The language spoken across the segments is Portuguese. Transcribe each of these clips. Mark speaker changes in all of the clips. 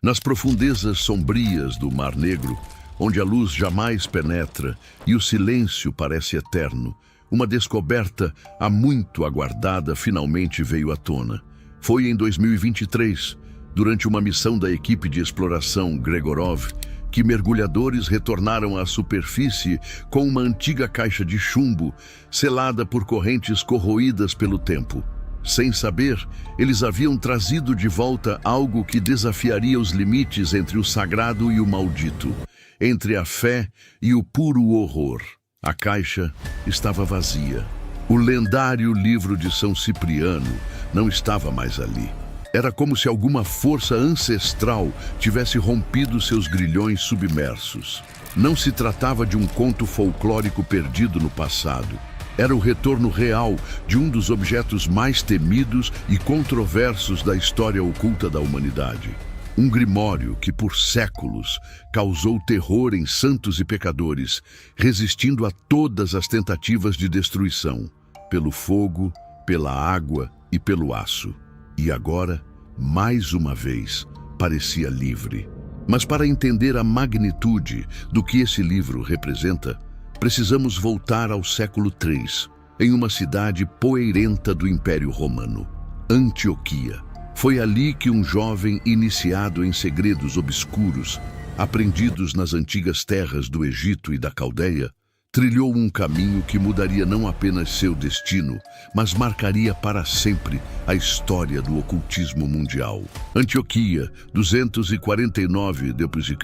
Speaker 1: Nas profundezas sombrias do Mar Negro, onde a luz jamais penetra e o silêncio parece eterno, uma descoberta há muito aguardada finalmente veio à tona. Foi em 2023, durante uma missão da equipe de exploração Gregorov, que mergulhadores retornaram à superfície com uma antiga caixa de chumbo, selada por correntes corroídas pelo tempo. Sem saber, eles haviam trazido de volta algo que desafiaria os limites entre o sagrado e o maldito, entre a fé e o puro horror. A caixa estava vazia. O lendário livro de São Cipriano não estava mais ali. Era como se alguma força ancestral tivesse rompido seus grilhões submersos. Não se tratava de um conto folclórico perdido no passado. Era o retorno real de um dos objetos mais temidos e controversos da história oculta da humanidade. Um grimório que, por séculos, causou terror em santos e pecadores, resistindo a todas as tentativas de destruição, pelo fogo, pela água e pelo aço. E agora, mais uma vez, parecia livre. Mas para entender a magnitude do que esse livro representa, precisamos voltar ao século III, em uma cidade poeirenta do Império Romano, Antioquia. Foi ali que um jovem iniciado em segredos obscuros, aprendidos nas antigas terras do Egito e da Caldeia, trilhou um caminho que mudaria não apenas seu destino, mas marcaria para sempre a história do ocultismo mundial. Antioquia, 249 d.C.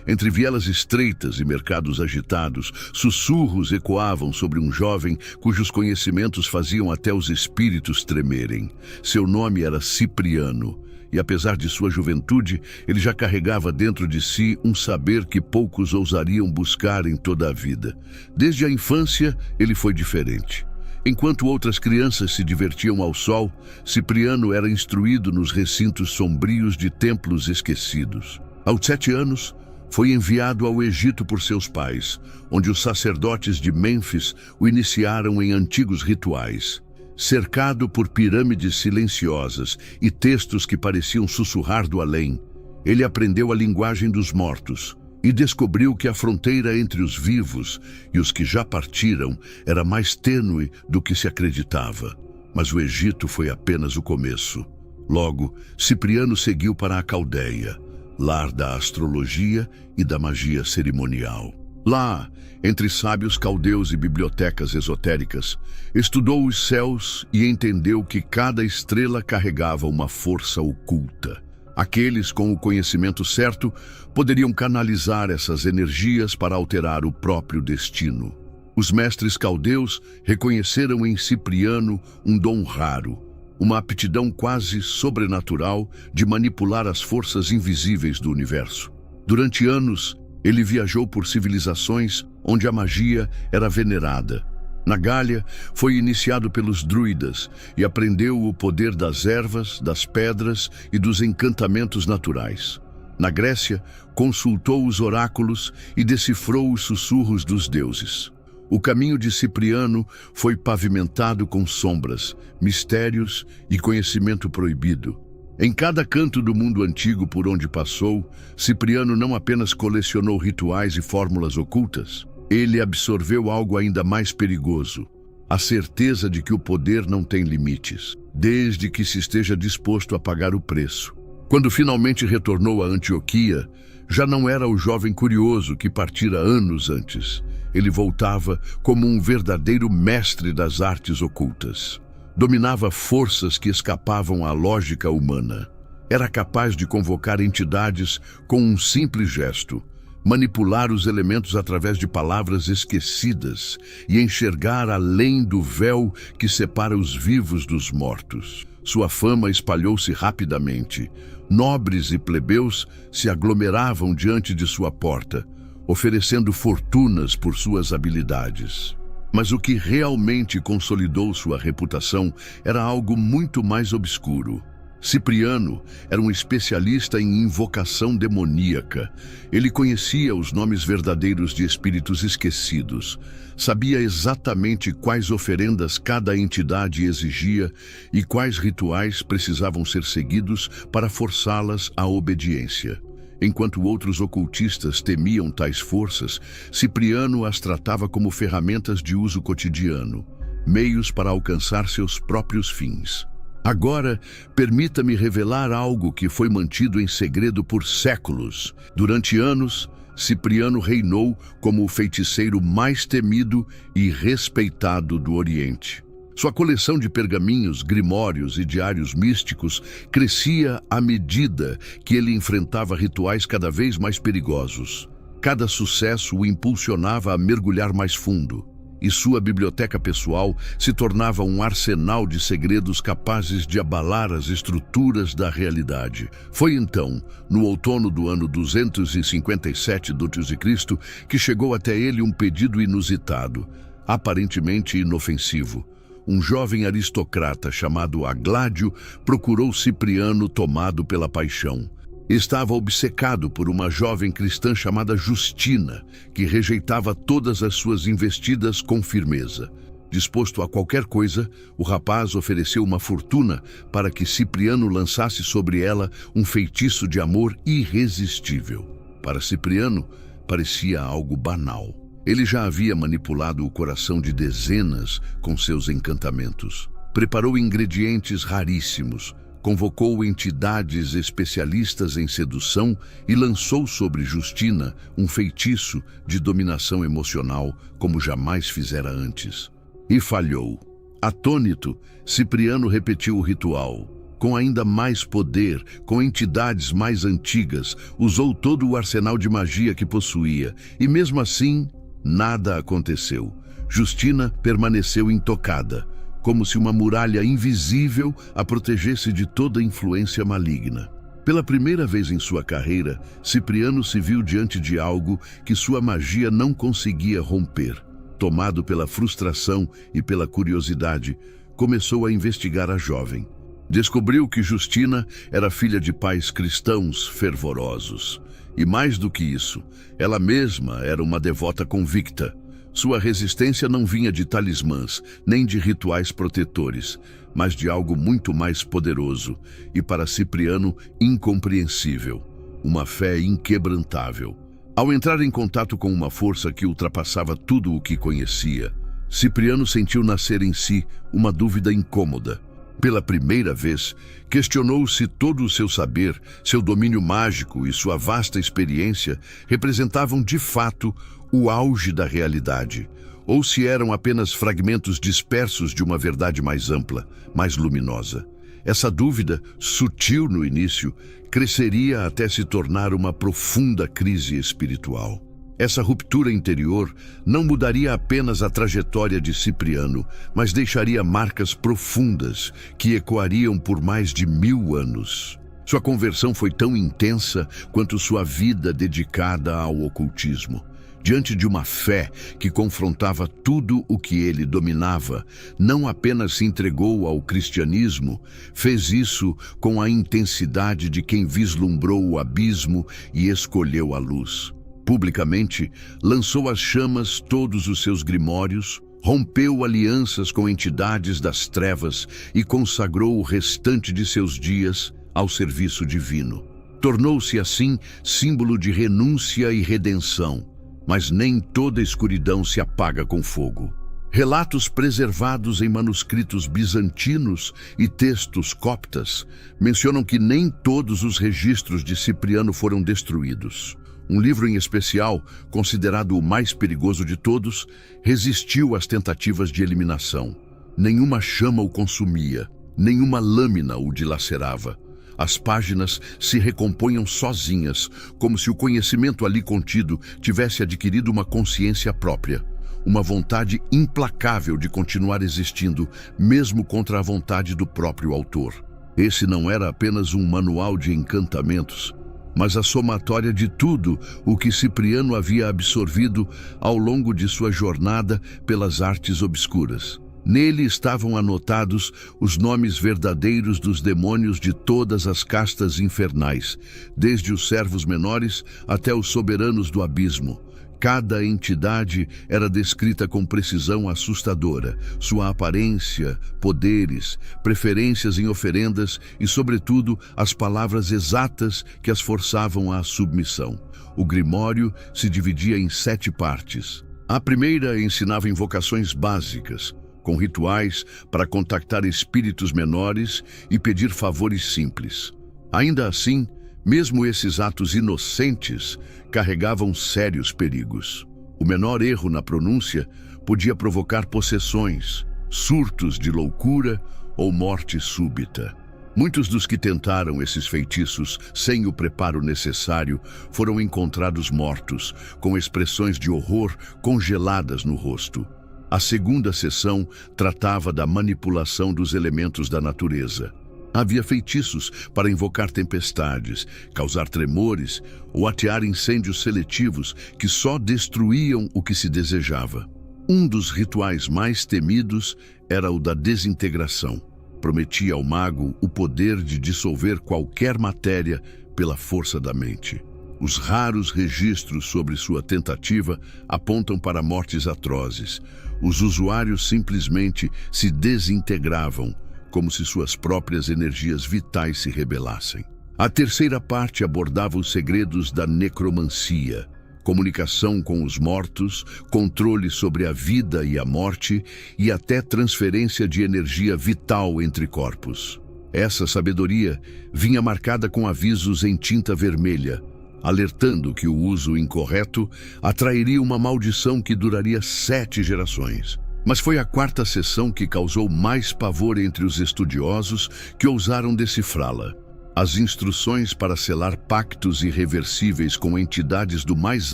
Speaker 1: Entre vielas estreitas e mercados agitados, sussurros ecoavam sobre um jovem cujos conhecimentos faziam até os espíritos tremerem. Seu nome era Cipriano. E apesar de sua juventude, ele já carregava dentro de si um saber que poucos ousariam buscar em toda a vida. Desde a infância, ele foi diferente. Enquanto outras crianças se divertiam ao sol, Cipriano era instruído nos recintos sombrios de templos esquecidos. Aos 7 anos, foi enviado ao Egito por seus pais, onde os sacerdotes de Mênfis o iniciaram em antigos rituais. Cercado por pirâmides silenciosas e textos que pareciam sussurrar do além, ele aprendeu a linguagem dos mortos e descobriu que a fronteira entre os vivos e os que já partiram era mais tênue do que se acreditava. Mas o Egito foi apenas o começo. Logo, Cipriano seguiu para a Caldeia, lar da astrologia e da magia cerimonial. Lá, entre sábios caldeus e bibliotecas esotéricas, estudou os céus e entendeu que cada estrela carregava uma força oculta. Aqueles com o conhecimento certo poderiam canalizar essas energias para alterar o próprio destino. Os mestres caldeus reconheceram em Cipriano um dom raro, uma aptidão quase sobrenatural de manipular as forças invisíveis do universo. Durante anos, ele viajou por civilizações onde a magia era venerada. Na Gália, foi iniciado pelos druidas e aprendeu o poder das ervas, das pedras e dos encantamentos naturais. Na Grécia, consultou os oráculos e decifrou os sussurros dos deuses. O caminho de Cipriano foi pavimentado com sombras, mistérios e conhecimento proibido. Em cada canto do mundo antigo por onde passou, Cipriano não apenas colecionou rituais e fórmulas ocultas, ele absorveu algo ainda mais perigoso: a certeza de que o poder não tem limites, desde que se esteja disposto a pagar o preço. Quando finalmente retornou a Antioquia, já não era o jovem curioso que partira anos antes. Ele voltava como um verdadeiro mestre das artes ocultas. Dominava forças que escapavam à lógica humana. Era capaz de convocar entidades com um simples gesto, manipular os elementos através de palavras esquecidas e enxergar além do véu que separa os vivos dos mortos. Sua fama espalhou-se rapidamente. Nobres e plebeus se aglomeravam diante de sua porta, oferecendo fortunas por suas habilidades. Mas o que realmente consolidou sua reputação era algo muito mais obscuro. Cipriano era um especialista em invocação demoníaca. Ele conhecia os nomes verdadeiros de espíritos esquecidos, sabia exatamente quais oferendas cada entidade exigia e quais rituais precisavam ser seguidos para forçá-las à obediência. Enquanto outros ocultistas temiam tais forças, Cipriano as tratava como ferramentas de uso cotidiano, meios para alcançar seus próprios fins. Agora, permita-me revelar algo que foi mantido em segredo por séculos. Durante anos, Cipriano reinou como o feiticeiro mais temido e respeitado do Oriente. Sua coleção de pergaminhos, grimórios e diários místicos crescia à medida que ele enfrentava rituais cada vez mais perigosos. Cada sucesso o impulsionava a mergulhar mais fundo, e sua biblioteca pessoal se tornava um arsenal de segredos capazes de abalar as estruturas da realidade. Foi então, no outono do ano 257 d.C., que chegou até ele um pedido inusitado, aparentemente inofensivo. Um jovem aristocrata chamado Agládio procurou Cipriano tomado pela paixão. Estava obcecado por uma jovem cristã chamada Justina, que rejeitava todas as suas investidas com firmeza. Disposto a qualquer coisa, o rapaz ofereceu uma fortuna para que Cipriano lançasse sobre ela um feitiço de amor irresistível. Para Cipriano, parecia algo banal. Ele já havia manipulado o coração de dezenas com seus encantamentos. Preparou ingredientes raríssimos, convocou entidades especialistas em sedução e lançou sobre Justina um feitiço de dominação emocional como jamais fizera antes. E falhou. Atônito, Cipriano repetiu o ritual. Com ainda mais poder, com entidades mais antigas, usou todo o arsenal de magia que possuía, e mesmo assim, nada aconteceu. Justina permaneceu intocada, como se uma muralha invisível a protegesse de toda influência maligna. Pela primeira vez em sua carreira, Cipriano se viu diante de algo que sua magia não conseguia romper. Tomado pela frustração e pela curiosidade, começou a investigar a jovem. Descobriu que Justina era filha de pais cristãos fervorosos. E mais do que isso, ela mesma era uma devota convicta. Sua resistência não vinha de talismãs, nem de rituais protetores, mas de algo muito mais poderoso e, para Cipriano, incompreensível: uma fé inquebrantável. Ao entrar em contato com uma força que ultrapassava tudo o que conhecia, Cipriano sentiu nascer em si uma dúvida incômoda. Pela primeira vez, questionou se todo o seu saber, seu domínio mágico e sua vasta experiência representavam de fato o auge da realidade, ou se eram apenas fragmentos dispersos de uma verdade mais ampla, mais luminosa. Essa dúvida, sutil no início, cresceria até se tornar uma profunda crise espiritual. Essa ruptura interior não mudaria apenas a trajetória de Cipriano, mas deixaria marcas profundas que ecoariam por mais de 1000 anos. Sua conversão foi tão intensa quanto sua vida dedicada ao ocultismo. Diante de uma fé que confrontava tudo o que ele dominava, não apenas se entregou ao cristianismo, fez isso com a intensidade de quem vislumbrou o abismo e escolheu a luz. Publicamente, lançou às chamas todos os seus grimórios, rompeu alianças com entidades das trevas e consagrou o restante de seus dias ao serviço divino. Tornou-se, assim, símbolo de renúncia e redenção. Mas nem toda escuridão se apaga com fogo. Relatos preservados em manuscritos bizantinos e textos coptas mencionam que nem todos os registros de Cipriano foram destruídos. Um livro em especial, considerado o mais perigoso de todos, resistiu às tentativas de eliminação. Nenhuma chama o consumia, nenhuma lâmina o dilacerava. As páginas se recompunham sozinhas, como se o conhecimento ali contido tivesse adquirido uma consciência própria, uma vontade implacável de continuar existindo, mesmo contra a vontade do próprio autor. Esse não era apenas um manual de encantamentos, mas a somatória de tudo o que Cipriano havia absorvido ao longo de sua jornada pelas artes obscuras. Nele estavam anotados os nomes verdadeiros dos demônios de todas as castas infernais, desde os servos menores até os soberanos do abismo. Cada entidade era descrita com precisão assustadora, sua aparência, poderes, preferências em oferendas e, sobretudo, as palavras exatas que as forçavam à submissão. O Grimório se dividia em 7 partes. A primeira ensinava invocações básicas, com rituais para contactar espíritos menores e pedir favores simples. Ainda assim, mesmo esses atos inocentes carregavam sérios perigos. O menor erro na pronúncia podia provocar possessões, surtos de loucura ou morte súbita. Muitos dos que tentaram esses feitiços sem o preparo necessário foram encontrados mortos, com expressões de horror congeladas no rosto. A segunda sessão tratava da manipulação dos elementos da natureza. Havia feitiços para invocar tempestades, causar tremores ou atear incêndios seletivos que só destruíam o que se desejava. Um dos rituais mais temidos era o da desintegração. Prometia ao mago o poder de dissolver qualquer matéria pela força da mente. Os raros registros sobre sua tentativa apontam para mortes atrozes. Os usuários simplesmente se desintegravam, como se suas próprias energias vitais se rebelassem. A terceira parte abordava os segredos da necromancia, comunicação com os mortos, controle sobre a vida e a morte e até transferência de energia vital entre corpos. Essa sabedoria vinha marcada com avisos em tinta vermelha, alertando que o uso incorreto atrairia uma maldição que duraria 7 gerações. Mas foi a quarta sessão que causou mais pavor entre os estudiosos que ousaram decifrá-la. As instruções para selar pactos irreversíveis com entidades do mais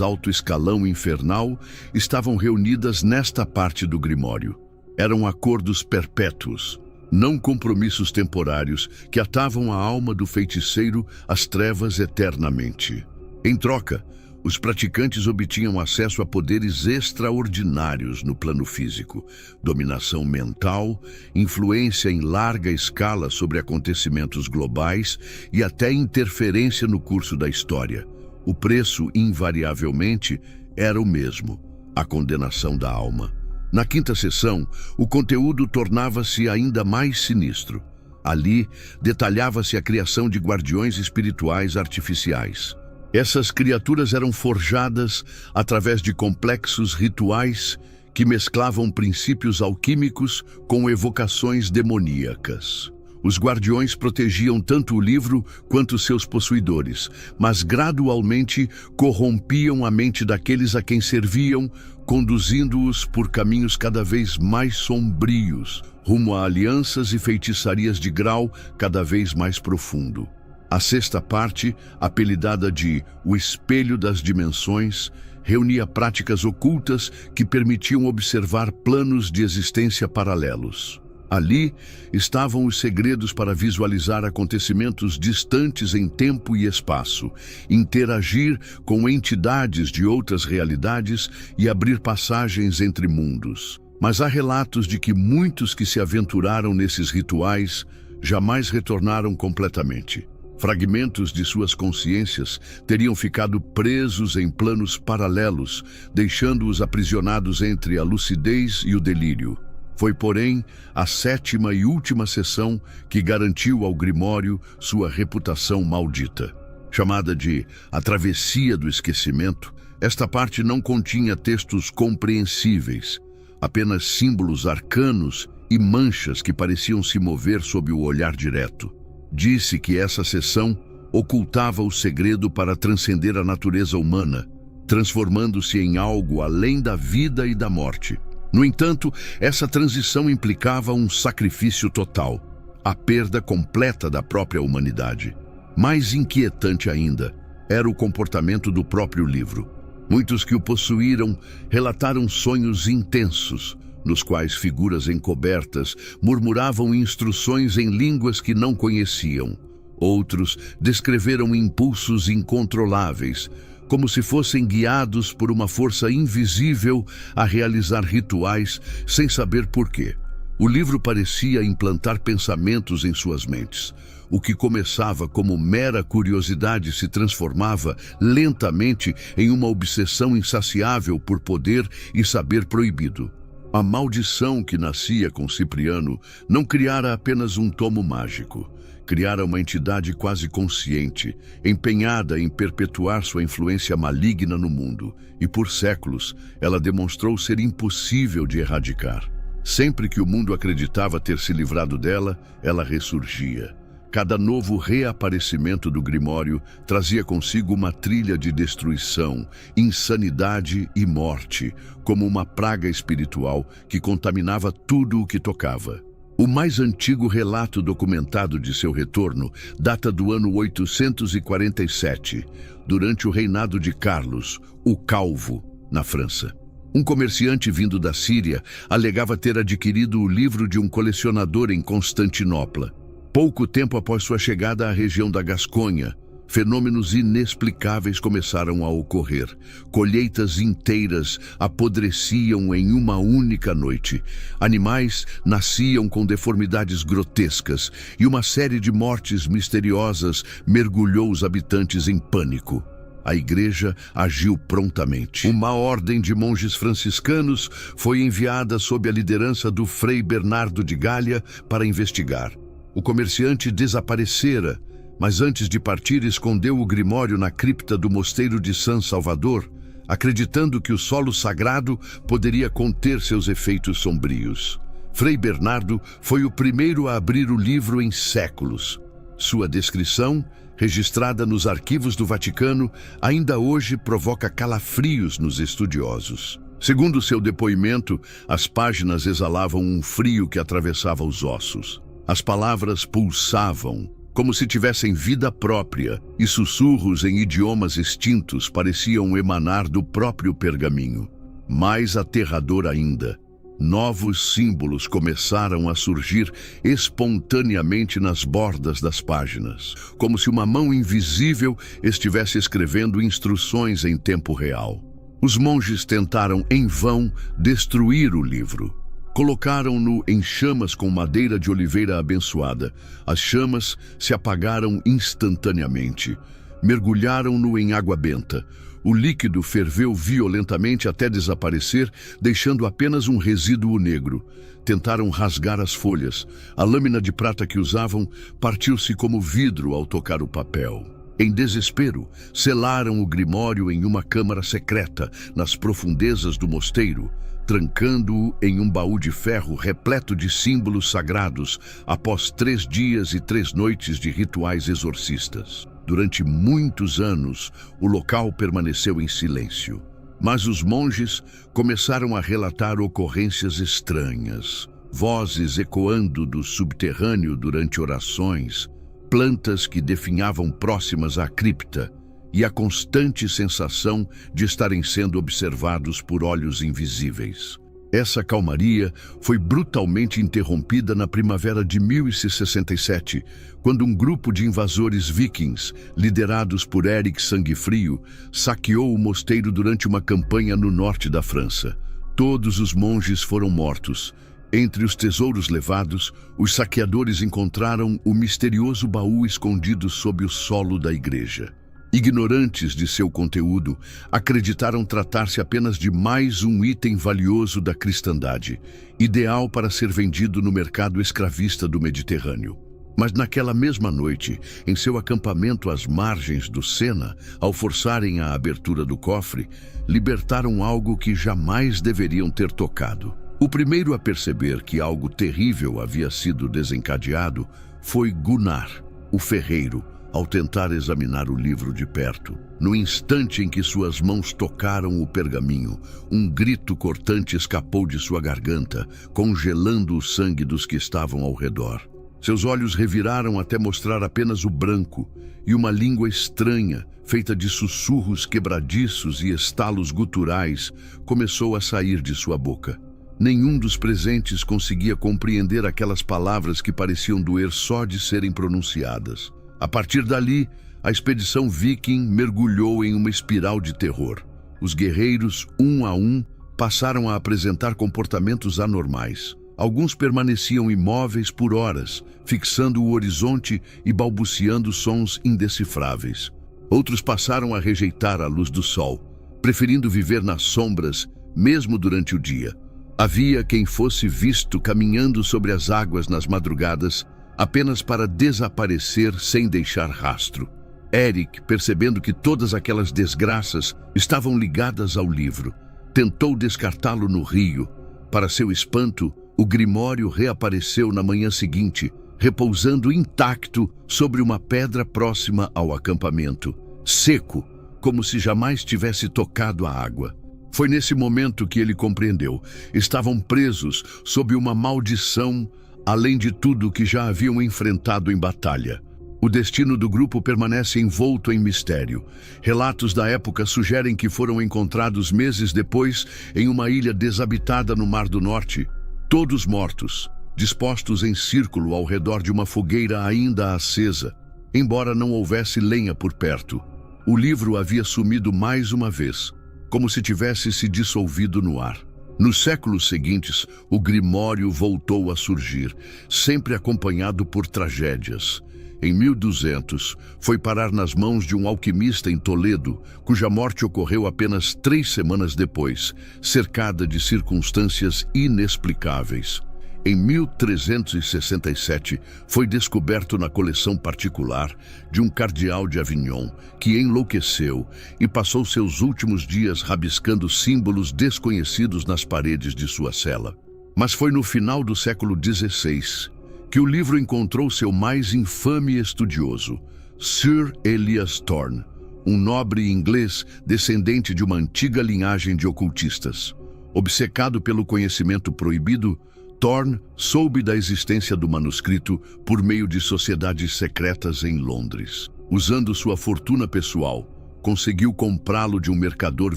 Speaker 1: alto escalão infernal estavam reunidas nesta parte do Grimório. Eram acordos perpétuos, não compromissos temporários que atavam a alma do feiticeiro às trevas eternamente. Em troca, os praticantes obtinham acesso a poderes extraordinários no plano físico, dominação mental, influência em larga escala sobre acontecimentos globais e até interferência no curso da história. O preço, invariavelmente, era o mesmo: a condenação da alma. Na quinta sessão, o conteúdo tornava-se ainda mais sinistro. Ali, detalhava-se a criação de guardiões espirituais artificiais. Essas criaturas eram forjadas através de complexos rituais que mesclavam princípios alquímicos com evocações demoníacas. Os guardiões protegiam tanto o livro quanto seus possuidores, mas gradualmente corrompiam a mente daqueles a quem serviam, conduzindo-os por caminhos cada vez mais sombrios, rumo a alianças e feitiçarias de grau cada vez mais profundo. A sexta parte, apelidada de O Espelho das Dimensões, reunia práticas ocultas que permitiam observar planos de existência paralelos. Ali estavam os segredos para visualizar acontecimentos distantes em tempo e espaço, interagir com entidades de outras realidades e abrir passagens entre mundos. Mas há relatos de que muitos que se aventuraram nesses rituais jamais retornaram completamente. Fragmentos de suas consciências teriam ficado presos em planos paralelos, deixando-os aprisionados entre a lucidez e o delírio. Foi, porém, a sétima e última sessão que garantiu ao Grimório sua reputação maldita. Chamada de A Travessia do Esquecimento, esta parte não continha textos compreensíveis, apenas símbolos arcanos e manchas que pareciam se mover sob o olhar direto. Disse que essa sessão ocultava o segredo para transcender a natureza humana, transformando-se em algo além da vida e da morte. No entanto, essa transição implicava um sacrifício total, a perda completa da própria humanidade. Mais inquietante ainda era o comportamento do próprio livro. Muitos que o possuíram relataram sonhos intensos, nos quais figuras encobertas murmuravam instruções em línguas que não conheciam. Outros descreveram impulsos incontroláveis, como se fossem guiados por uma força invisível a realizar rituais sem saber por quê. O livro parecia implantar pensamentos em suas mentes. O que começava como mera curiosidade se transformava lentamente em uma obsessão insaciável por poder e saber proibido. A maldição que nascia com Cipriano não criara apenas um tomo mágico. Criara uma entidade quase consciente, empenhada em perpetuar sua influência maligna no mundo, e por séculos ela demonstrou ser impossível de erradicar. Sempre que o mundo acreditava ter se livrado dela, ela ressurgia. Cada novo reaparecimento do Grimório trazia consigo uma trilha de destruição, insanidade e morte, como uma praga espiritual que contaminava tudo o que tocava. O mais antigo relato documentado de seu retorno data do ano 847, durante o reinado de Carlos, o Calvo, na França. Um comerciante vindo da Síria alegava ter adquirido o livro de um colecionador em Constantinopla. Pouco tempo após sua chegada à região da Gasconha, fenômenos inexplicáveis começaram a ocorrer. Colheitas inteiras apodreciam em uma única noite. Animais nasciam com deformidades grotescas e uma série de mortes misteriosas mergulhou os habitantes em pânico. A igreja agiu prontamente. Uma ordem de monges franciscanos foi enviada sob a liderança do Frei Bernardo de Galha para investigar. O comerciante desaparecera, mas antes de partir escondeu o grimório na cripta do mosteiro de San Salvador, acreditando que o solo sagrado poderia conter seus efeitos sombrios. Frei Bernardo foi o primeiro a abrir o livro em séculos. Sua descrição, registrada nos arquivos do Vaticano, ainda hoje provoca calafrios nos estudiosos. Segundo seu depoimento, as páginas exalavam um frio que atravessava os ossos. As palavras pulsavam, como se tivessem vida própria, e sussurros em idiomas extintos pareciam emanar do próprio pergaminho. Mais aterrador ainda, novos símbolos começaram a surgir espontaneamente nas bordas das páginas, como se uma mão invisível estivesse escrevendo instruções em tempo real. Os monges tentaram, em vão, destruir o livro. Colocaram-no em chamas com madeira de oliveira abençoada. As chamas se apagaram instantaneamente. Mergulharam-no em água benta. O líquido ferveu violentamente até desaparecer, deixando apenas um resíduo negro. Tentaram rasgar as folhas. A lâmina de prata que usavam partiu-se como vidro ao tocar o papel. Em desespero, selaram o grimório em uma câmara secreta, nas profundezas do mosteiro, trancando-o em um baú de ferro repleto de símbolos sagrados, após 3 dias e 3 noites de rituais exorcistas. Durante muitos anos, o local permaneceu em silêncio. Mas os monges começaram a relatar ocorrências estranhas, vozes ecoando do subterrâneo durante orações, plantas que definhavam próximas à cripta, e a constante sensação de estarem sendo observados por olhos invisíveis. Essa calmaria foi brutalmente interrompida na primavera de 1067, quando um grupo de invasores vikings, liderados por Eric Sanguefrio, saqueou o mosteiro durante uma campanha no norte da França. Todos os monges foram mortos. Entre os tesouros levados, os saqueadores encontraram o misterioso baú escondido sob o solo da igreja. Ignorantes de seu conteúdo, acreditaram tratar-se apenas de mais um item valioso da cristandade, ideal para ser vendido no mercado escravista do Mediterrâneo. Mas naquela mesma noite, em seu acampamento às margens do Sena, ao forçarem a abertura do cofre, libertaram algo que jamais deveriam ter tocado. O primeiro a perceber que algo terrível havia sido desencadeado foi Gunnar, o ferreiro, ao tentar examinar o livro de perto. No instante em que suas mãos tocaram o pergaminho, um grito cortante escapou de sua garganta, congelando o sangue dos que estavam ao redor. Seus olhos reviraram até mostrar apenas o branco, e uma língua estranha, feita de sussurros quebradiços e estalos guturais, começou a sair de sua boca. Nenhum dos presentes conseguia compreender aquelas palavras que pareciam doer só de serem pronunciadas. A partir dali, a expedição viking mergulhou em uma espiral de terror. Os guerreiros, um a um, passaram a apresentar comportamentos anormais. Alguns permaneciam imóveis por horas, fixando o horizonte e balbuciando sons indecifráveis. Outros passaram a rejeitar a luz do sol, preferindo viver nas sombras, mesmo durante o dia. Havia quem fosse visto caminhando sobre as águas nas madrugadas, apenas para desaparecer sem deixar rastro. Eric, percebendo que todas aquelas desgraças estavam ligadas ao livro, tentou descartá-lo no rio. Para seu espanto, o Grimório reapareceu na manhã seguinte, repousando intacto sobre uma pedra próxima ao acampamento, seco, como se jamais tivesse tocado a água. Foi nesse momento que ele compreendeu. Estavam presos sob uma maldição, além de tudo que já haviam enfrentado em batalha. O destino do grupo permanece envolto em mistério. Relatos da época sugerem que foram encontrados meses depois em uma ilha desabitada no Mar do Norte, todos mortos, dispostos em círculo ao redor de uma fogueira ainda acesa, embora não houvesse lenha por perto. O livro havia sumido mais uma vez, como se tivesse se dissolvido no ar. Nos séculos seguintes, o Grimório voltou a surgir, sempre acompanhado por tragédias. Em 1200, foi parar nas mãos de um alquimista em Toledo, cuja morte ocorreu apenas 3 semanas depois, cercada de circunstâncias inexplicáveis. Em 1367, foi descoberto na coleção particular de um cardeal de Avignon, que enlouqueceu e passou seus últimos dias rabiscando símbolos desconhecidos nas paredes de sua cela. Mas foi no final do século XVI que o livro encontrou seu mais infame estudioso, Sir Elias Thorne, um nobre inglês descendente de uma antiga linhagem de ocultistas. Obcecado pelo conhecimento proibido, Thorne soube da existência do manuscrito por meio de sociedades secretas em Londres. Usando sua fortuna pessoal, conseguiu comprá-lo de um mercador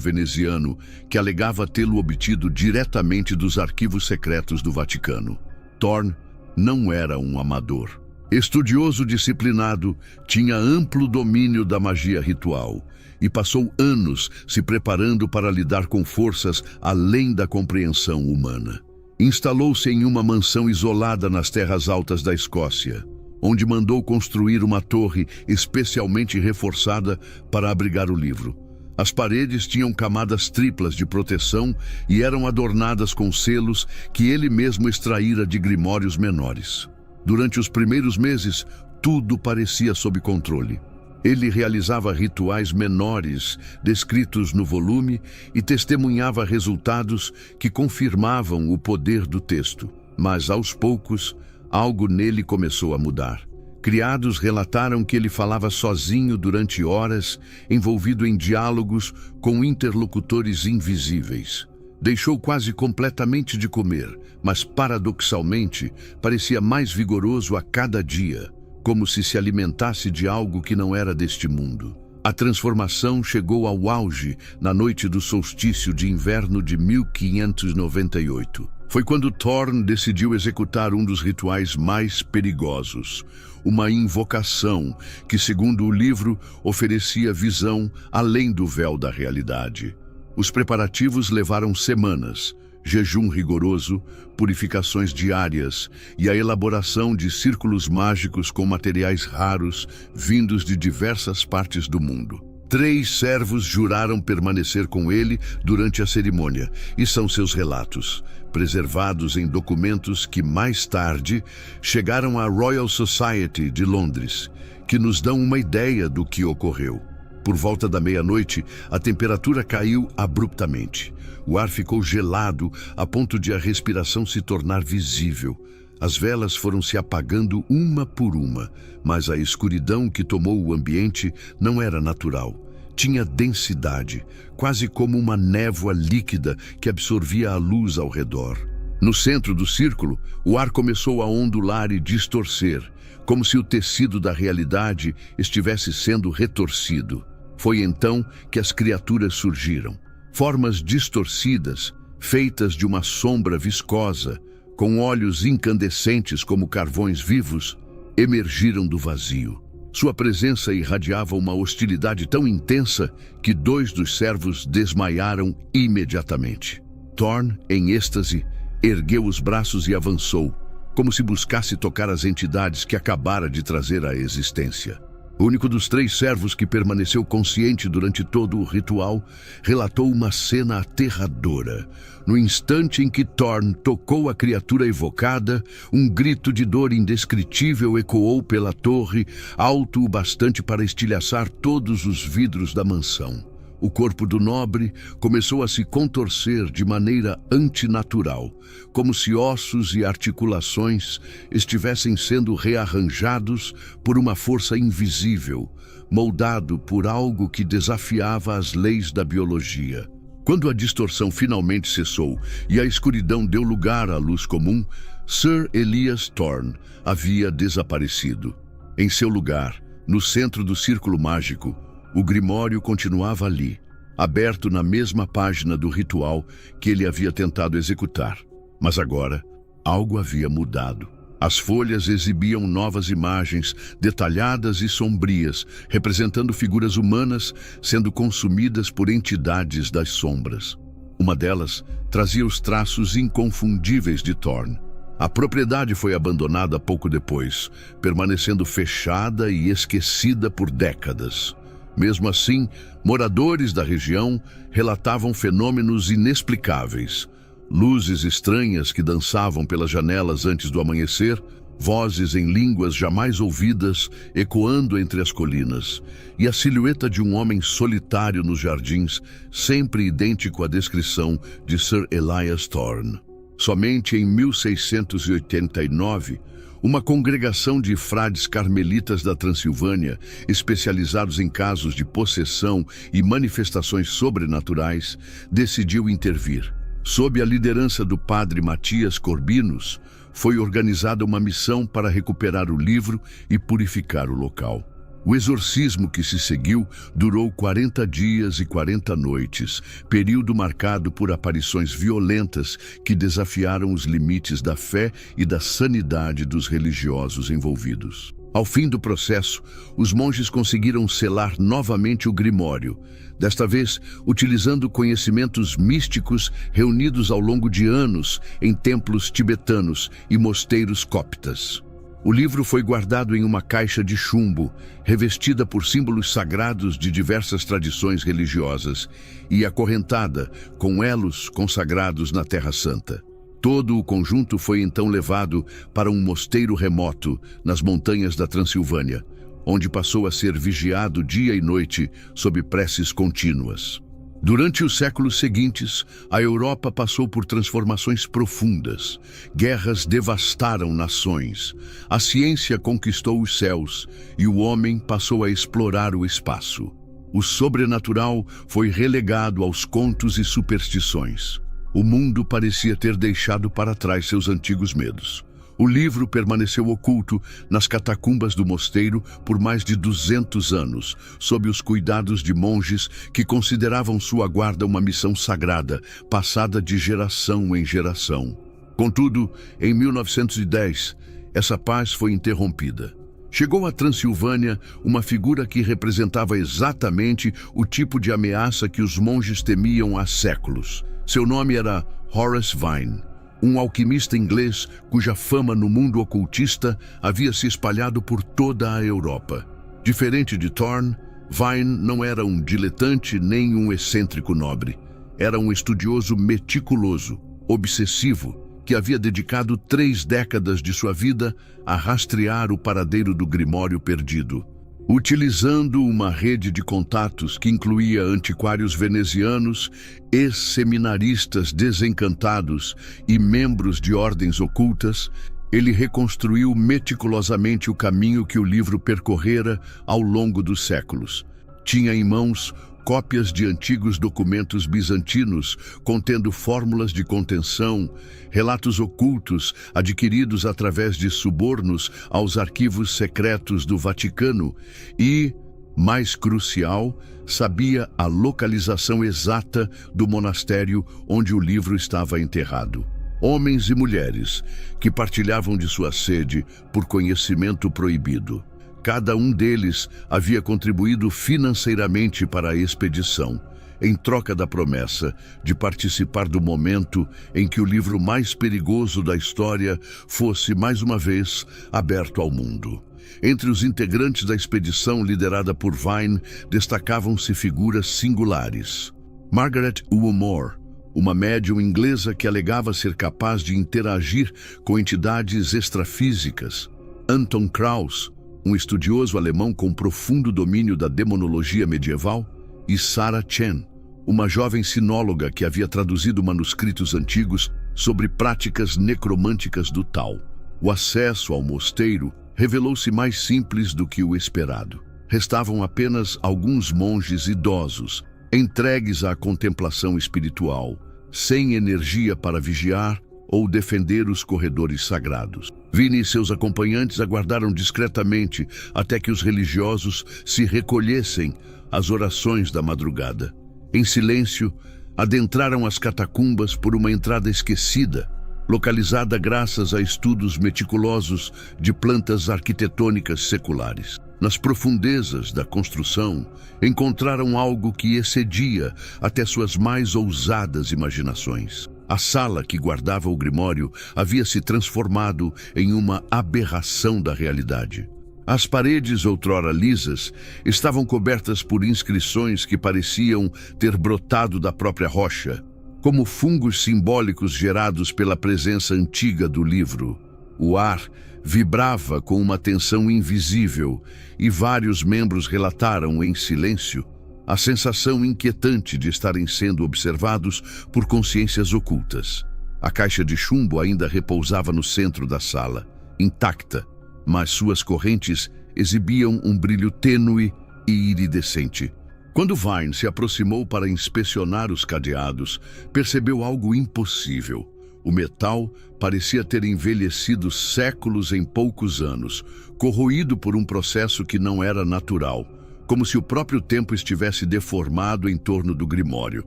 Speaker 1: veneziano que alegava tê-lo obtido diretamente dos arquivos secretos do Vaticano. Thorne não era um amador. Estudioso disciplinado, tinha amplo domínio da magia ritual e passou anos se preparando para lidar com forças além da compreensão humana. Instalou-se em uma mansão isolada nas terras altas da Escócia, onde mandou construir uma torre especialmente reforçada para abrigar o livro. As paredes tinham camadas triplas de proteção e eram adornadas com selos que ele mesmo extraíra de grimórios menores. Durante os primeiros meses, tudo parecia sob controle. Ele realizava rituais menores, descritos no volume, e testemunhava resultados que confirmavam o poder do texto. Mas, aos poucos, algo nele começou a mudar. Criados relataram que ele falava sozinho durante horas, envolvido em diálogos com interlocutores invisíveis. Deixou quase completamente de comer, mas paradoxalmente parecia mais vigoroso a cada dia, como se alimentasse de algo que não era deste mundo. A transformação chegou ao auge na noite do solstício de inverno de 1598. Foi quando Thorne decidiu executar um dos rituais mais perigosos, uma invocação que, segundo o livro, oferecia visão além do véu da realidade. Os preparativos levaram semanas, jejum rigoroso, purificações diárias e a elaboração de círculos mágicos com materiais raros vindos de diversas partes do mundo. 3 servos juraram permanecer com ele durante a cerimônia, e são seus relatos, preservados em documentos que mais tarde chegaram à Royal Society de Londres, que nos dão uma ideia do que ocorreu. Por volta da meia-noite, a temperatura caiu abruptamente. O ar ficou gelado a ponto de a respiração se tornar visível. As velas foram se apagando uma por uma, mas a escuridão que tomou o ambiente não era natural. Tinha densidade, quase como uma névoa líquida que absorvia a luz ao redor. No centro do círculo, o ar começou a ondular e distorcer, como se o tecido da realidade estivesse sendo retorcido. Foi então que as criaturas surgiram. Formas distorcidas, feitas de uma sombra viscosa, com olhos incandescentes como carvões vivos, emergiram do vazio. Sua presença irradiava uma hostilidade tão intensa que 2 dos servos desmaiaram imediatamente. Thorne, em êxtase, ergueu os braços e avançou, como se buscasse tocar as entidades que acabara de trazer à existência. O único dos 3 servos que permaneceu consciente durante todo o ritual relatou uma cena aterradora. No instante em que Thorn tocou a criatura evocada, um grito de dor indescritível ecoou pela torre, alto o bastante para estilhaçar todos os vidros da mansão. O corpo do nobre começou a se contorcer de maneira antinatural, como se ossos e articulações estivessem sendo rearranjados por uma força invisível, moldado por algo que desafiava as leis da biologia. Quando a distorção finalmente cessou e a escuridão deu lugar à luz comum, Sir Elias Thorn havia desaparecido. Em seu lugar, no centro do círculo mágico, o Grimório continuava ali, aberto na mesma página do ritual que ele havia tentado executar. Mas agora, algo havia mudado. As folhas exibiam novas imagens, detalhadas e sombrias, representando figuras humanas sendo consumidas por entidades das sombras. Uma delas trazia os traços inconfundíveis de Thorn. A propriedade foi abandonada pouco depois, permanecendo fechada e esquecida por décadas. Mesmo assim, moradores da região relatavam fenômenos inexplicáveis. Luzes estranhas que dançavam pelas janelas antes do amanhecer, vozes em línguas jamais ouvidas ecoando entre as colinas, e a silhueta de um homem solitário nos jardins, sempre idêntico à descrição de Sir Elias Thorn. Somente em 1689, uma congregação de frades carmelitas da Transilvânia, especializados em casos de possessão e manifestações sobrenaturais, decidiu intervir. Sob a liderança do padre Matias Corbinos, foi organizada uma missão para recuperar o livro e purificar o local. O exorcismo que se seguiu durou 40 dias e 40 noites, período marcado por aparições violentas que desafiaram os limites da fé e da sanidade dos religiosos envolvidos. Ao fim do processo, os monges conseguiram selar novamente o Grimório, desta vez utilizando conhecimentos místicos reunidos ao longo de anos em templos tibetanos e mosteiros coptas. O livro foi guardado em uma caixa de chumbo, revestida por símbolos sagrados de diversas tradições religiosas e acorrentada com elos consagrados na Terra Santa. Todo o conjunto foi então levado para um mosteiro remoto nas montanhas da Transilvânia, onde passou a ser vigiado dia e noite sob preces contínuas. Durante os séculos seguintes, a Europa passou por transformações profundas. Guerras devastaram nações, a ciência conquistou os céus e o homem passou a explorar o espaço. O sobrenatural foi relegado aos contos e superstições. O mundo parecia ter deixado para trás seus antigos medos. O livro permaneceu oculto nas catacumbas do mosteiro por mais de 200 anos, sob os cuidados de monges que consideravam sua guarda uma missão sagrada, passada de geração em geração. Contudo, em 1910, essa paz foi interrompida. Chegou à Transilvânia uma figura que representava exatamente o tipo de ameaça que os monges temiam há séculos. Seu nome era Horace Vine, um alquimista inglês cuja fama no mundo ocultista havia se espalhado por toda a Europa. Diferente de Thorn, Vine não era um diletante nem um excêntrico nobre. Era um estudioso meticuloso, obsessivo, que havia dedicado 3 décadas de sua vida a rastrear o paradeiro do Grimório perdido. Utilizando uma rede de contatos que incluía antiquários venezianos, ex-seminaristas desencantados e membros de ordens ocultas, ele reconstruiu meticulosamente o caminho que o livro percorrera ao longo dos séculos. Tinha em mãos cópias de antigos documentos bizantinos contendo fórmulas de contenção, relatos ocultos adquiridos através de subornos aos arquivos secretos do Vaticano e, mais crucial, sabia a localização exata do monastério onde o livro estava enterrado. Homens e mulheres que partilhavam de sua sede por conhecimento proibido. Cada um deles havia contribuído financeiramente para a expedição. em troca da promessa de participar do momento em que o livro mais perigoso da história fosse, mais uma vez, aberto ao mundo. Entre os integrantes da expedição liderada por Vine, destacavam-se figuras singulares. Margaret Moore, uma médium inglesa que alegava ser capaz de interagir com entidades extrafísicas. Anton Kraus, um estudioso alemão com profundo domínio da demonologia medieval. E Sarah Chen, uma jovem sinóloga que havia traduzido manuscritos antigos sobre práticas necromânticas do Tao. O acesso ao mosteiro revelou-se mais simples do que o esperado. Restavam apenas alguns monges idosos, entregues à contemplação espiritual, sem energia para vigiar ou defender os corredores sagrados. Vine e seus acompanhantes aguardaram discretamente até que os religiosos se recolhessem às orações da madrugada. Em silêncio, adentraram as catacumbas por uma entrada esquecida, localizada graças a estudos meticulosos de plantas arquitetônicas seculares. Nas profundezas da construção, encontraram algo que excedia até suas mais ousadas imaginações. A sala que guardava o Grimório havia se transformado em uma aberração da realidade. As paredes, outrora lisas, estavam cobertas por inscrições que pareciam ter brotado da própria rocha, como fungos simbólicos gerados pela presença antiga do livro. O ar vibrava com uma tensão invisível e vários membros relataram em silêncio a sensação inquietante de estarem sendo observados por consciências ocultas. A caixa de chumbo ainda repousava no centro da sala, intacta, mas suas correntes exibiam um brilho tênue e iridescente. Quando Vine se aproximou para inspecionar os cadeados, percebeu algo impossível. O metal parecia ter envelhecido séculos em poucos anos, corroído por um processo que não era natural, como se o próprio tempo estivesse deformado em torno do Grimório.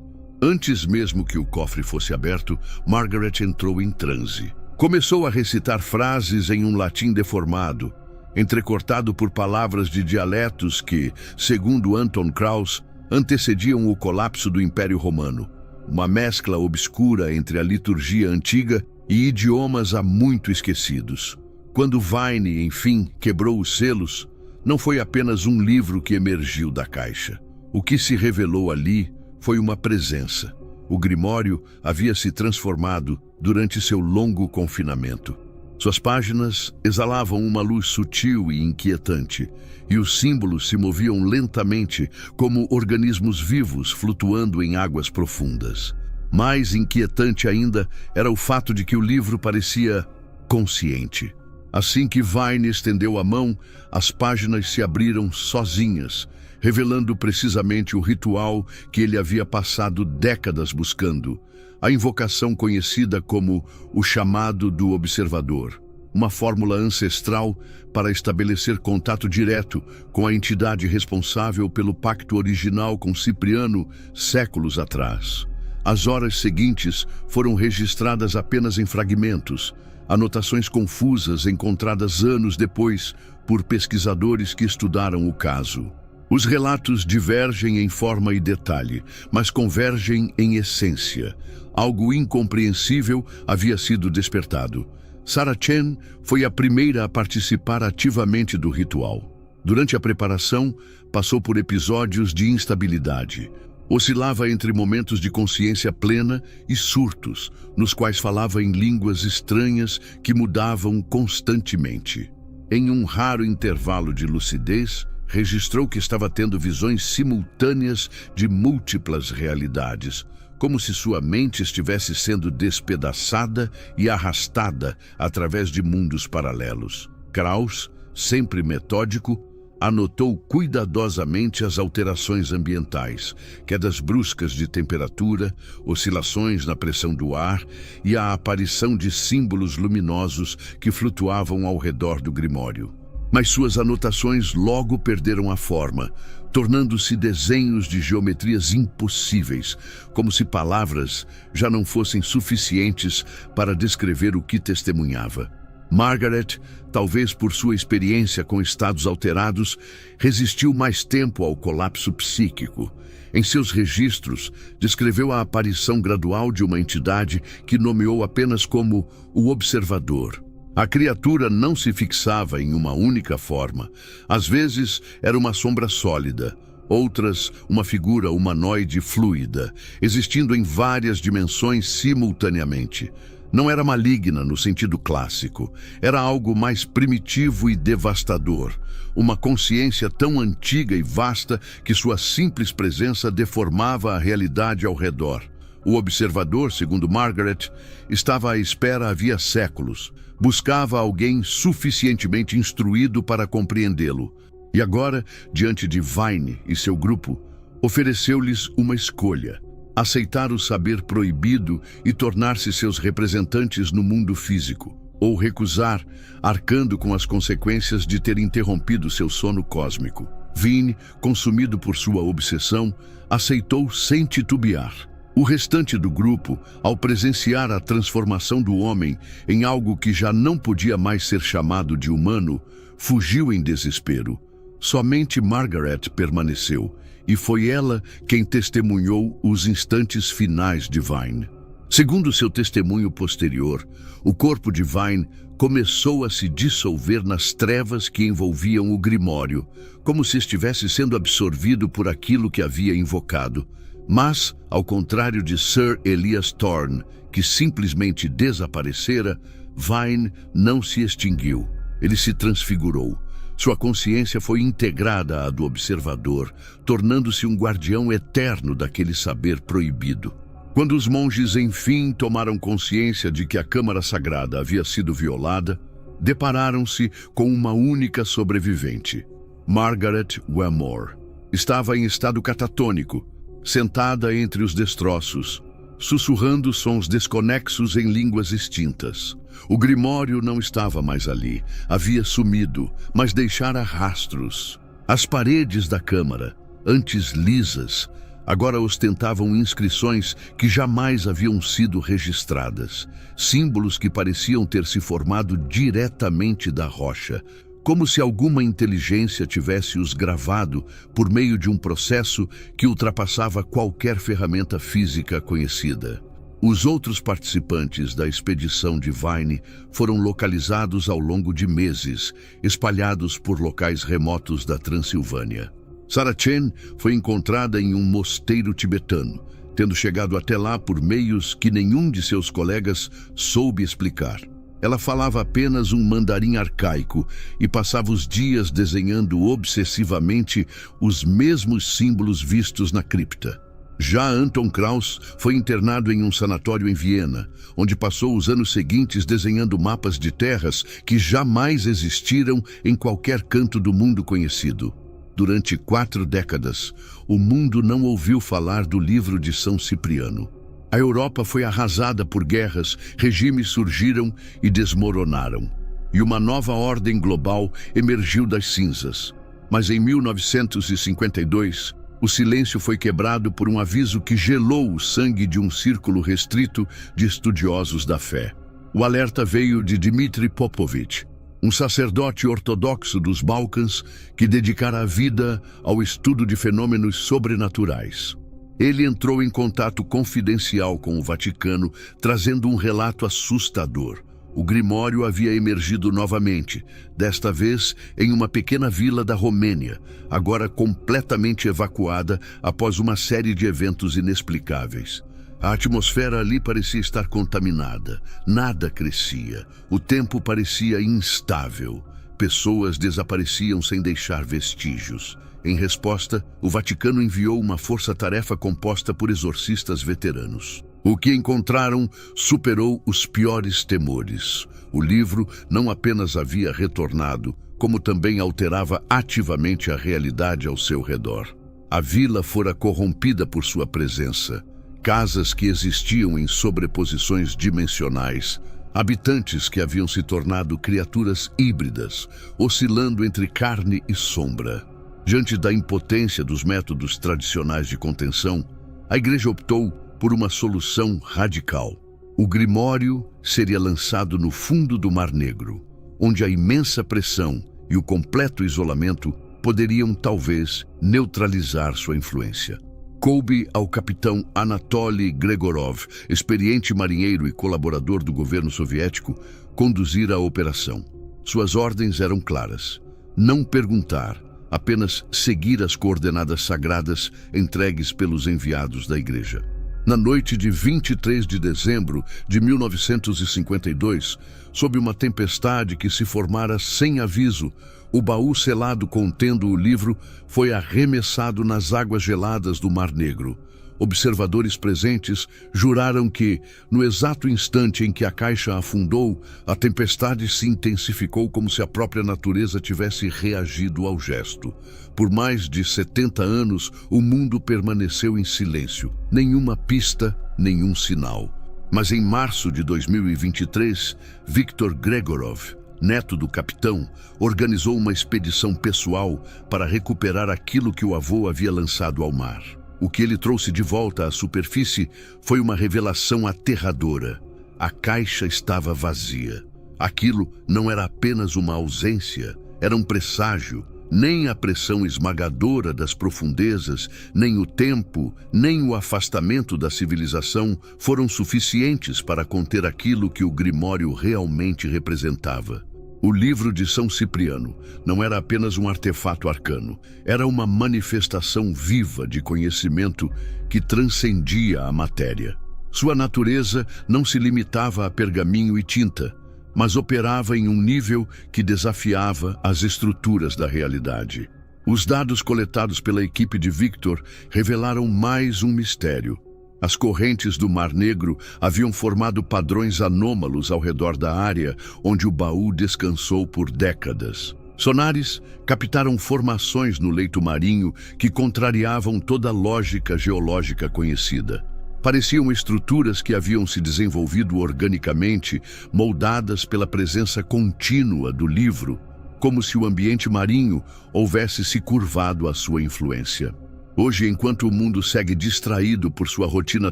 Speaker 1: Antes mesmo que o cofre fosse aberto, Margaret entrou em transe. Começou a recitar frases em um latim deformado, entrecortado por palavras de dialetos que, segundo Anton Kraus, antecediam o colapso do Império Romano. Uma mescla obscura entre a liturgia antiga e idiomas há muito esquecidos. Quando Vine, enfim, quebrou os selos, não foi apenas um livro que emergiu da caixa. O que se revelou ali foi uma presença. O Grimório havia se transformado durante seu longo confinamento. Suas páginas exalavam uma luz sutil e inquietante, e os símbolos se moviam lentamente como organismos vivos flutuando em águas profundas. Mais inquietante ainda era o fato de que o livro parecia consciente. Assim que Vine estendeu a mão, as páginas se abriram sozinhas, revelando precisamente o ritual que ele havia passado décadas buscando, a invocação conhecida como o chamado do observador, uma fórmula ancestral para estabelecer contato direto com a entidade responsável pelo pacto original com Cipriano séculos atrás. As horas seguintes foram registradas apenas em fragmentos, anotações confusas encontradas anos depois por pesquisadores que estudaram o caso. Os relatos divergem em forma e detalhe, mas convergem em essência. Algo incompreensível havia sido despertado. Sarah Chen foi a primeira a participar ativamente do ritual. Durante a preparação, passou por episódios de instabilidade. Oscilava entre momentos de consciência plena e surtos, nos quais falava em línguas estranhas que mudavam constantemente. Em um raro intervalo de lucidez, registrou que estava tendo visões simultâneas de múltiplas realidades, como se sua mente estivesse sendo despedaçada e arrastada através de mundos paralelos. Kraus, sempre metódico, anotou cuidadosamente as alterações ambientais, quedas bruscas de temperatura, oscilações na pressão do ar e a aparição de símbolos luminosos que flutuavam ao redor do Grimório. Mas suas anotações logo perderam a forma, tornando-se desenhos de geometrias impossíveis, como se palavras já não fossem suficientes para descrever o que testemunhava. Margaret, talvez por sua experiência com estados alterados, resistiu mais tempo ao colapso psíquico. Em seus registros, descreveu a aparição gradual de uma entidade que nomeou apenas como o Observador. A criatura não se fixava em uma única forma. Às vezes era uma sombra sólida, outras uma figura humanoide fluida, existindo em várias dimensões simultaneamente. Não era maligna no sentido clássico, era algo mais primitivo e devastador, uma consciência tão antiga e vasta que sua simples presença deformava a realidade ao redor. O observador, segundo Margaret, estava à espera havia séculos, buscava alguém suficientemente instruído para compreendê-lo. E agora, diante de Vine e seu grupo, ofereceu-lhes uma escolha: aceitar o saber proibido e tornar-se seus representantes no mundo físico, ou recusar, arcando com as consequências de ter interrompido seu sono cósmico. Vine, consumido por sua obsessão, aceitou sem titubear. O restante do grupo, ao presenciar a transformação do homem em algo que já não podia mais ser chamado de humano, fugiu em desespero. Somente Margaret permaneceu, e foi ela quem testemunhou os instantes finais de Vine. Segundo seu testemunho posterior, o corpo de Vine começou a se dissolver nas trevas que envolviam o Grimório, como se estivesse sendo absorvido por aquilo que havia invocado. Mas, ao contrário de Sir Elias Thorne, que simplesmente desaparecera, Vine não se extinguiu. Ele se transfigurou. Sua consciência foi integrada à do observador, tornando-se um guardião eterno daquele saber proibido. Quando os monges enfim tomaram consciência de que a Câmara Sagrada havia sido violada, depararam-se com uma única sobrevivente, Margaret Wellmore. Estava em estado catatônico, sentada entre os destroços, sussurrando sons desconexos em línguas extintas. O Grimório não estava mais ali, havia sumido, mas deixara rastros. As paredes da câmara, antes lisas, agora ostentavam inscrições que jamais haviam sido registradas, símbolos que pareciam ter se formado diretamente da rocha, como se alguma inteligência tivesse os gravado por meio de um processo que ultrapassava qualquer ferramenta física conhecida. Os outros participantes da expedição de Vine foram localizados ao longo de meses, espalhados por locais remotos da Transilvânia. Sarah Chen foi encontrada em um mosteiro tibetano, tendo chegado até lá por meios que nenhum de seus colegas soube explicar. Ela falava apenas um mandarim arcaico e passava os dias desenhando obsessivamente os mesmos símbolos vistos na cripta. Já Anton Kraus foi internado em um sanatório em Viena, onde passou os anos seguintes desenhando mapas de terras que jamais existiram em qualquer canto do mundo conhecido. Durante 4 décadas, o mundo não ouviu falar do livro de São Cipriano. A Europa foi arrasada por guerras, regimes surgiram e desmoronaram. E uma nova ordem global emergiu das cinzas. Mas em 1952, o silêncio foi quebrado por um aviso que gelou o sangue de um círculo restrito de estudiosos da fé. O alerta veio de Dmitry Popovich, um sacerdote ortodoxo dos Balcãs que dedicara a vida ao estudo de fenômenos sobrenaturais. Ele entrou em contato confidencial com o Vaticano, trazendo um relato assustador. O Grimório havia emergido novamente, desta vez em uma pequena vila da Romênia, agora completamente evacuada após uma série de eventos inexplicáveis. A atmosfera ali parecia estar contaminada, nada crescia, o tempo parecia instável, pessoas desapareciam sem deixar vestígios. Em resposta, o Vaticano enviou uma força-tarefa composta por exorcistas veteranos. O que encontraram superou os piores temores. O livro não apenas havia retornado, como também alterava ativamente a realidade ao seu redor. A vila fora corrompida por sua presença. Casas que existiam em sobreposições dimensionais, habitantes que haviam se tornado criaturas híbridas, oscilando entre carne e sombra. Diante da impotência dos métodos tradicionais de contenção, a Igreja optou por uma solução radical. O Grimório seria lançado no fundo do Mar Negro, onde a imensa pressão e o completo isolamento poderiam talvez neutralizar sua influência. Coube ao capitão Anatoly Gregorov, experiente marinheiro e colaborador do governo soviético, conduzir a operação. Suas ordens eram claras: não perguntar, apenas seguir as coordenadas sagradas entregues pelos enviados da igreja. Na noite de 23 de dezembro de 1952, sob uma tempestade que se formara sem aviso, o baú selado contendo o livro foi arremessado nas águas geladas do Mar Negro. Observadores presentes juraram que, no exato instante em que a caixa afundou, a tempestade se intensificou como se a própria natureza tivesse reagido ao gesto. Por mais de 70 anos, o mundo permaneceu em silêncio. Nenhuma pista, nenhum sinal. Mas em março de 2023, Viktor Gregorov, neto do capitão, organizou uma expedição pessoal para recuperar aquilo que o avô havia lançado ao mar. O que ele trouxe de volta à superfície foi uma revelação aterradora. A caixa estava vazia. Aquilo não era apenas uma ausência, era um presságio. Nem a pressão esmagadora das profundezas, nem o tempo, nem o afastamento da civilização foram suficientes para conter aquilo que o Grimório realmente representava. O livro de São Cipriano não era apenas um artefato arcano, era uma manifestação viva de conhecimento que transcendia a matéria. Sua natureza não se limitava a pergaminho e tinta, mas operava em um nível que desafiava as estruturas da realidade. Os dados coletados pela equipe de Viktor revelaram mais um mistério. As correntes do Mar Negro haviam formado padrões anômalos ao redor da área onde o baú descansou por décadas. Sonares captaram formações no leito marinho que contrariavam toda a lógica geológica conhecida. Pareciam estruturas que haviam se desenvolvido organicamente, moldadas pela presença contínua do livro, como se o ambiente marinho houvesse se curvado à sua influência. Hoje, enquanto o mundo segue distraído por sua rotina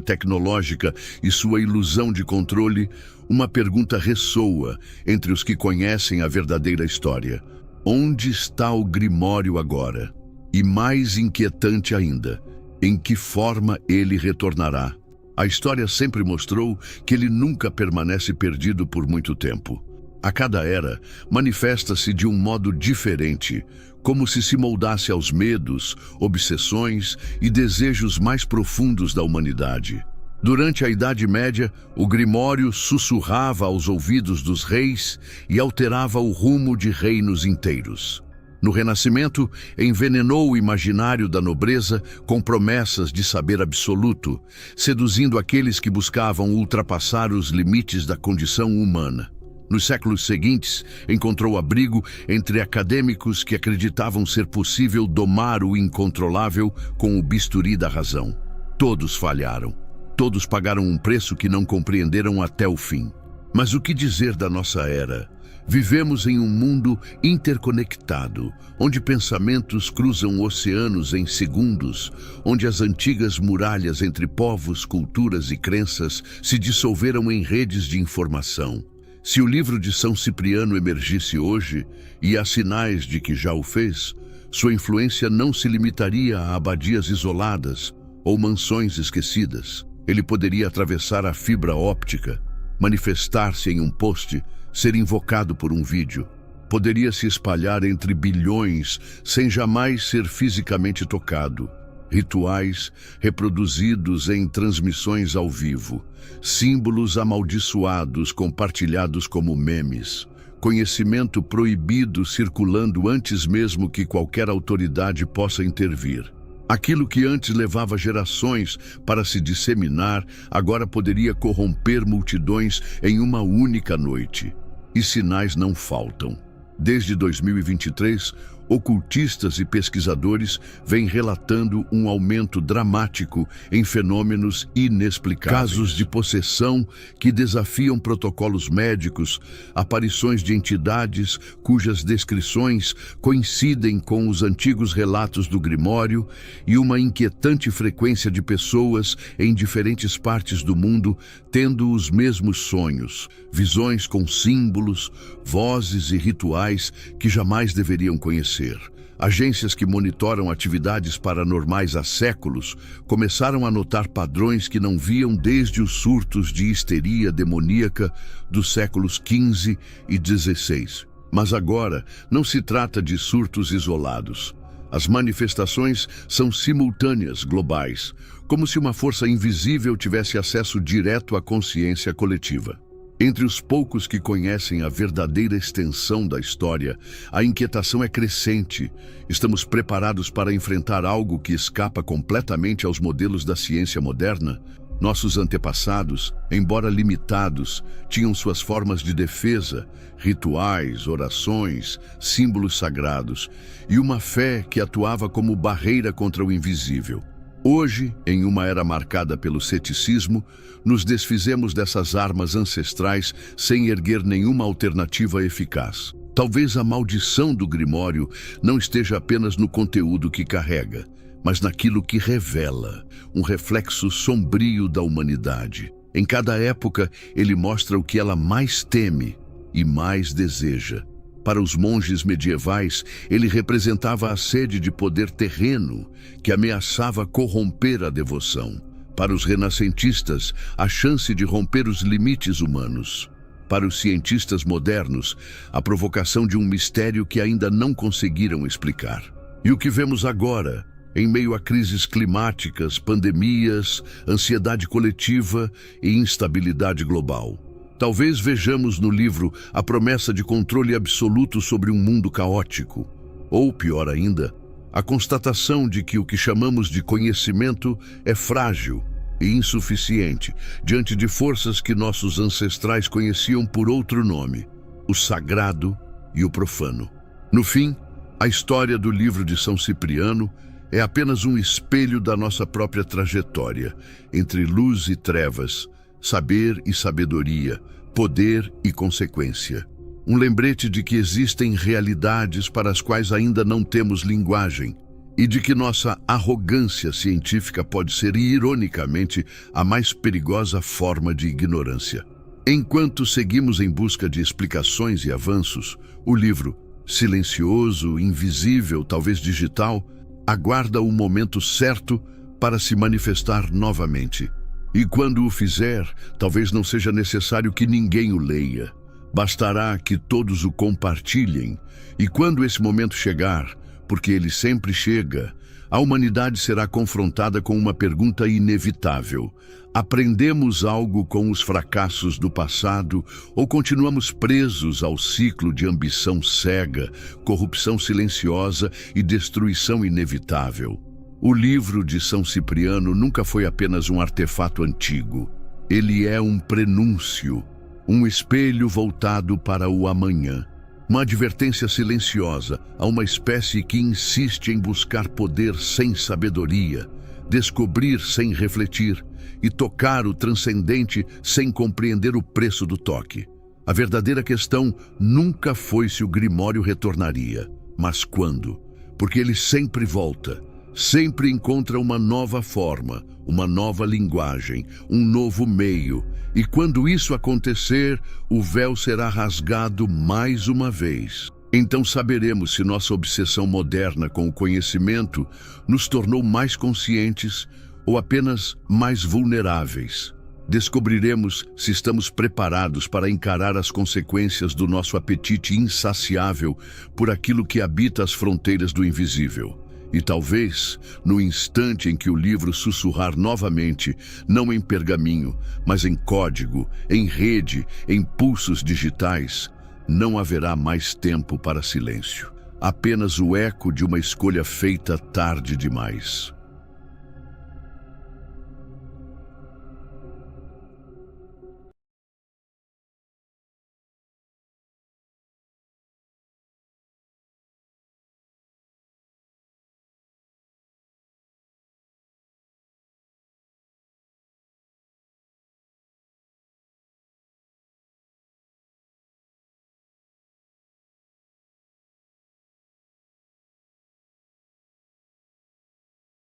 Speaker 1: tecnológica e sua ilusão de controle, uma pergunta ressoa entre os que conhecem a verdadeira história. Onde está o Grimório agora? E mais inquietante ainda, em que forma ele retornará? A história sempre mostrou que ele nunca permanece perdido por muito tempo. A cada era, manifesta-se de um modo diferente, como se moldasse aos medos, obsessões e desejos mais profundos da humanidade. Durante a Idade Média, o Grimório sussurrava aos ouvidos dos reis e alterava o rumo de reinos inteiros. No Renascimento, envenenou o imaginário da nobreza com promessas de saber absoluto, seduzindo aqueles que buscavam ultrapassar os limites da condição humana. Nos séculos seguintes, encontrou abrigo entre acadêmicos que acreditavam ser possível domar o incontrolável com o bisturi da razão. Todos falharam. Todos pagaram um preço que não compreenderam até o fim. Mas o que dizer da nossa era? Vivemos em um mundo interconectado, onde pensamentos cruzam oceanos em segundos, onde as antigas muralhas entre povos, culturas e crenças se dissolveram em redes de informação. Se o livro de São Cipriano emergisse hoje, e há sinais de que já o fez, sua influência não se limitaria a abadias isoladas ou mansões esquecidas. Ele poderia atravessar a fibra óptica, manifestar-se em um post, ser invocado por um vídeo. Poderia se espalhar entre bilhões sem jamais ser fisicamente tocado. Rituais reproduzidos em transmissões ao vivo, símbolos amaldiçoados compartilhados como memes, conhecimento proibido circulando antes mesmo que qualquer autoridade possa intervir. Aquilo que antes levava gerações para se disseminar, agora poderia corromper multidões em uma única noite. E sinais não faltam. Desde 2023, ocultistas e pesquisadores vêm relatando um aumento dramático em fenômenos inexplicáveis. Casos de possessão que desafiam protocolos médicos, aparições de entidades cujas descrições coincidem com os antigos relatos do Grimório e uma inquietante frequência de pessoas em diferentes partes do mundo tendo os mesmos sonhos, visões com símbolos, vozes e rituais que jamais deveriam conhecer. Agências que monitoram atividades paranormais há séculos começaram a notar padrões que não viam desde os surtos de histeria demoníaca dos séculos XV e XVI. Mas agora não se trata de surtos isolados. As manifestações são simultâneas, globais, como se uma força invisível tivesse acesso direto à consciência coletiva. Entre os poucos que conhecem a verdadeira extensão da história, a inquietação é crescente. Estamos preparados para enfrentar algo que escapa completamente aos modelos da ciência moderna? Nossos antepassados, embora limitados, tinham suas formas de defesa, rituais, orações, símbolos sagrados e uma fé que atuava como barreira contra o invisível. Hoje, em uma era marcada pelo ceticismo, nos desfizemos dessas armas ancestrais sem erguer nenhuma alternativa eficaz. Talvez a maldição do Grimório não esteja apenas no conteúdo que carrega, mas naquilo que revela, um reflexo sombrio da humanidade. Em cada época, ele mostra o que ela mais teme e mais deseja. Para os monges medievais, ele representava a sede de poder terreno que ameaçava corromper a devoção. Para os renascentistas, a chance de romper os limites humanos. Para os cientistas modernos, a provocação de um mistério que ainda não conseguiram explicar. E o que vemos agora, em meio a crises climáticas, pandemias, ansiedade coletiva e instabilidade global? Talvez vejamos no livro a promessa de controle absoluto sobre um mundo caótico. Ou, pior ainda, a constatação de que o que chamamos de conhecimento é frágil e insuficiente diante de forças que nossos ancestrais conheciam por outro nome, o sagrado e o profano. No fim, a história do livro de São Cipriano é apenas um espelho da nossa própria trajetória, entre luz e trevas, saber e sabedoria, poder e consequência. Um lembrete de que existem realidades para as quais ainda não temos linguagem e de que nossa arrogância científica pode ser, ironicamente, a mais perigosa forma de ignorância. Enquanto seguimos em busca de explicações e avanços, o livro, silencioso, invisível, talvez digital, aguarda o momento certo para se manifestar novamente. E quando o fizer, talvez não seja necessário que ninguém o leia. Bastará que todos o compartilhem. E quando esse momento chegar, porque ele sempre chega, a humanidade será confrontada com uma pergunta inevitável. Aprendemos algo com os fracassos do passado ou continuamos presos ao ciclo de ambição cega, corrupção silenciosa e destruição inevitável? O livro de São Cipriano nunca foi apenas um artefato antigo. Ele é um prenúncio, um espelho voltado para o amanhã. Uma advertência silenciosa a uma espécie que insiste em buscar poder sem sabedoria, descobrir sem refletir e tocar o transcendente sem compreender o preço do toque. A verdadeira questão nunca foi se o Grimório retornaria, mas quando. Porque ele sempre volta. Sempre encontra uma nova forma, uma nova linguagem, um novo meio. E quando isso acontecer, o véu será rasgado mais uma vez. Então saberemos se nossa obsessão moderna com o conhecimento nos tornou mais conscientes ou apenas mais vulneráveis. Descobriremos se estamos preparados para encarar as consequências do nosso apetite insaciável por aquilo que habita as fronteiras do invisível. E talvez, no instante em que o livro sussurrar novamente, não em pergaminho, mas em código, em rede, em pulsos digitais, não haverá mais tempo para silêncio. Apenas o eco de uma escolha feita tarde demais.